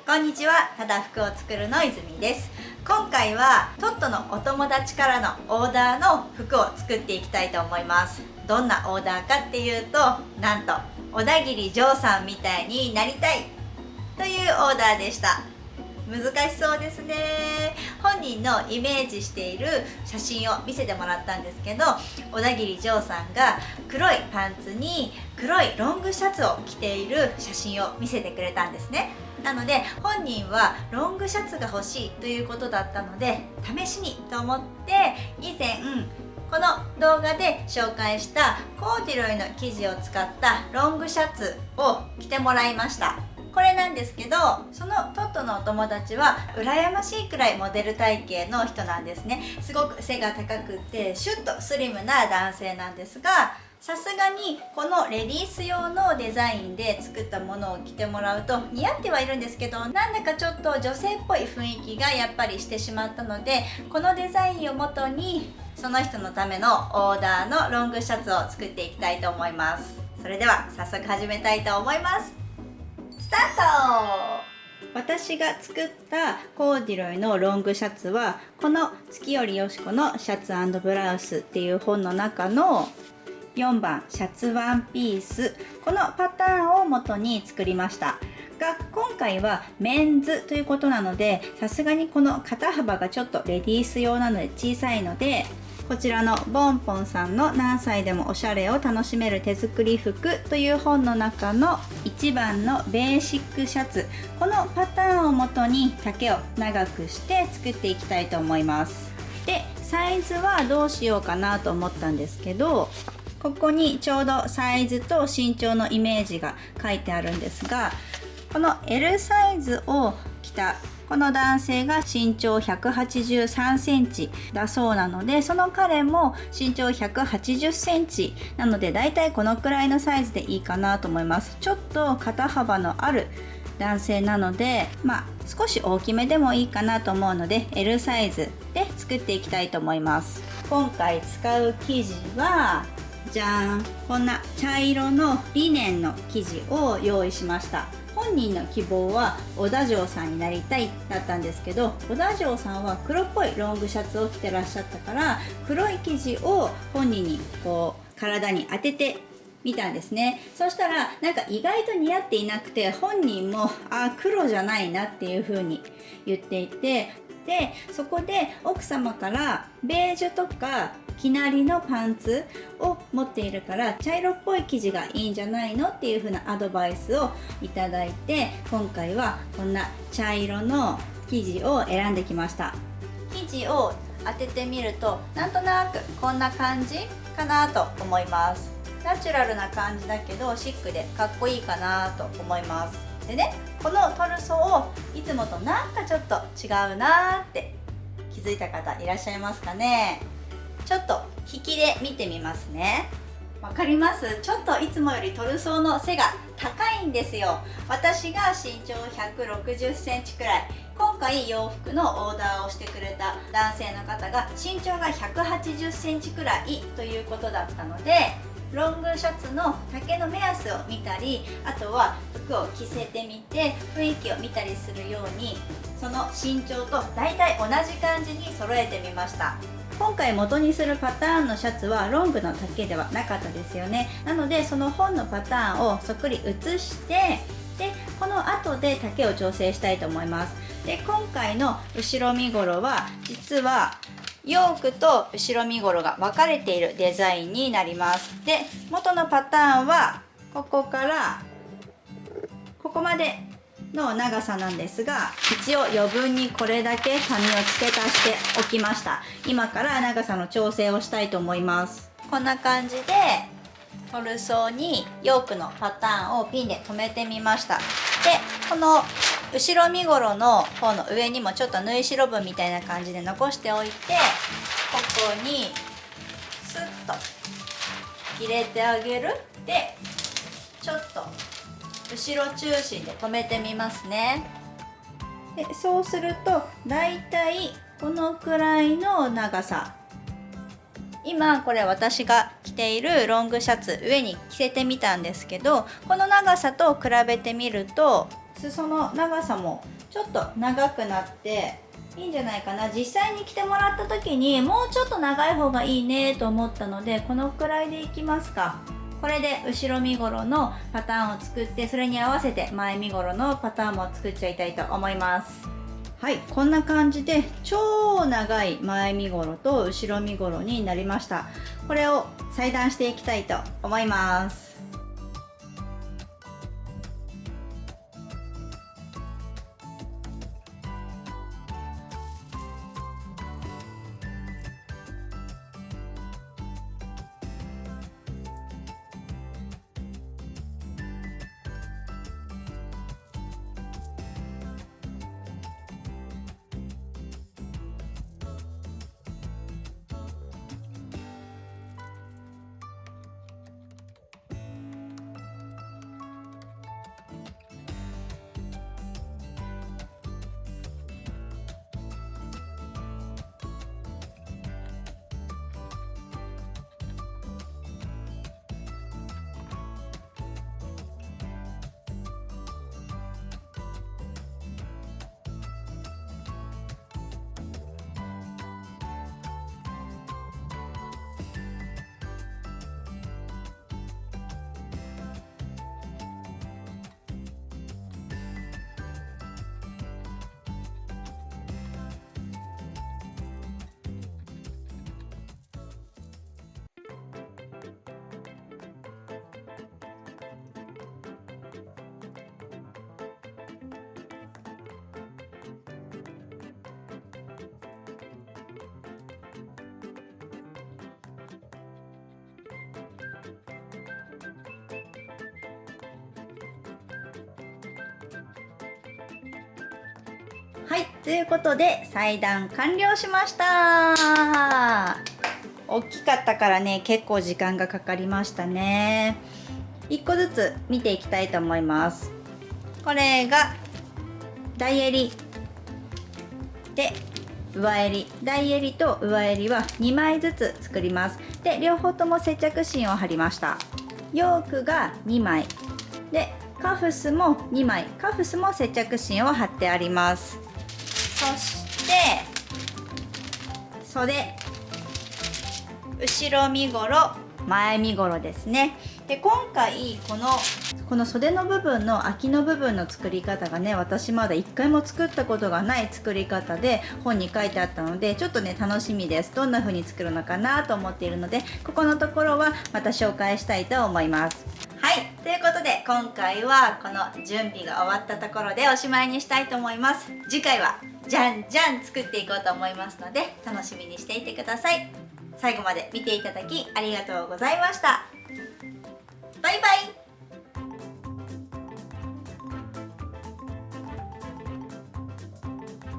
こんにちは、ただ服を作るの泉です。今回はトットのお友達からのオーダーの服を作っていきたいと思います。どんなオーダーかっていうと、なんと小田切丈さんみたいになりたいというオーダーでした。難しそうですね。本人のイメージしている写真を見せてもらったんですけど、小田切丈さんが黒いパンツに黒いロングシャツを着ている写真を見せてくれたんですね。なので本人はロングシャツが欲しいということだったので、試しにと思って以前この動画で紹介したコーデュロイの生地を使ったロングシャツを着てもらいました。これなんですけど、そのトットのお友達は羨ましいくらいモデル体型の人なんですね。すごく背が高くてシュッとスリムな男性なんですが、さすがにこのレディース用のデザインで作ったものを着てもらうと似合ってはいるんですけど、なんだかちょっと女性っぽい雰囲気がやっぱりしてしまったので、このデザインをもとにその人のためのオーダーのロングシャツを作っていきたいと思います。それでは早速始めたいと思います。スタート。私が作ったコーデュロイのロングシャツは、この月よりよしこのシャツ&ブラウスっていう本の中の4番シャツワンピース、このパターンを元に作りましたが、今回はメンズということなので、さすがにこの肩幅がちょっとレディース用なので小さいので、こちらのボンポンさんの何歳でもおしゃれを楽しめる手作り服という本の中の1番のベーシックシャツ、このパターンをもとに丈を長くして作っていきたいと思います。で、サイズはどうしようかなと思ったんですけど、ここにちょうどサイズと身長のイメージが書いてあるんですが、この L サイズを着たこの男性が身長183センチだそうなので、その彼も身長180センチなので、だいたいこのくらいのサイズでいいかなと思います。ちょっと肩幅のある男性なので、少し大きめでもいいかなと思うので L サイズで作っていきたいと思います。今回使う生地はじゃーん、こんな茶色のリネンの生地を用意しました。本人の希望は小田丈さんになりたいだったんですけど、小田丈さんは黒っぽいロングシャツを着てらっしゃったから、黒い生地を本人に体に当ててみたんですね。そしたらなんか意外と似合っていなくて、本人も黒じゃないなっていう風に言っていて、でそこで奥様からベージュとか生成りのパンツを持っているから茶色っぽい生地がいいんじゃないのっていう風なアドバイスをいただいて、今回はこんな茶色の生地を選んできました。生地を当ててみるとなんとなくこんな感じかなと思います。ナチュラルな感じだけどシックでかっこいいかなと思います。でね、このトルソをいつもとなんかちょっと違うなーって気づいた方いらっしゃいますかね。ちょっと引きで見てみますね。わかります？ちょっといつもよりトルソーの背が高いんですよ。私が身長160センチくらい、今回洋服のオーダーをしてくれた男性の方が身長が180センチくらいということだったので、ロングシャツの丈の目安を見たり、あとは服を着せてみて雰囲気を見たりするように、その身長とだいたい同じ感じに揃えてみました。今回元にするパターンのシャツはロングの丈ではなかったですよね。なのでその本のパターンをそっくり写して、でこの後で丈を調整したいと思います。で今回の後ろ身ごろは実はヨークと後ろ身ごろが分かれているデザインになります。で元のパターンはここからここまでの長さなんですが、一応余分にこれだけ紙を付け足しておきました。今から長さの調整をしたいと思います。こんな感じでトルソーにヨークのパターンをピンで留めてみました。でこの後ろ身ごろの方の上にもちょっと縫い代分みたいな感じで残しておいて、ここにスッと入れてあげる。でちょっと後ろ中心で留めてみますね。でそうするとだいたいこのくらいの長さ、今これ私が着ているロングシャツ上に着せてみたんですけど、この長さと比べてみるとす裾の長さもちょっと長くなっていいんじゃないかな。実際に着てもらった時にもうちょっと長い方がいいねと思ったので、このくらいでいきますか。これで後ろ身ごろのパターンを作って、それに合わせて前身ごろのパターンも作っちゃいたいと思います。はい、こんな感じで超長い前身ごろと後ろ身ごろになりました。これを裁断していきたいと思います。はい、ということで裁断完了しました。大きかったからね、結構時間がかかりましたね。1個ずつ見ていきたいと思います。これが大襟で上襟、大襟と上襟は2枚ずつ作ります。で、両方とも接着芯を貼りました。ヨークが2枚で、カフスも2枚、カフスも接着芯を貼ってあります。そして袖、後ろ身ごろ、前身ごろですね。で、今回この袖の部分の空きの部分の作り方がね、私まだ1回も作ったことがない作り方で本に書いてあったので、ちょっとね楽しみです。どんな風に作るのかなと思っているので、ここのところはまた紹介したいと思います。はい、ということで今回はこの準備が終わったところでおしまいにしたいと思います。次回はじゃんじゃん作っていこうと思いますので、楽しみにしていてください。最後まで見ていただきありがとうございました。バイバイ。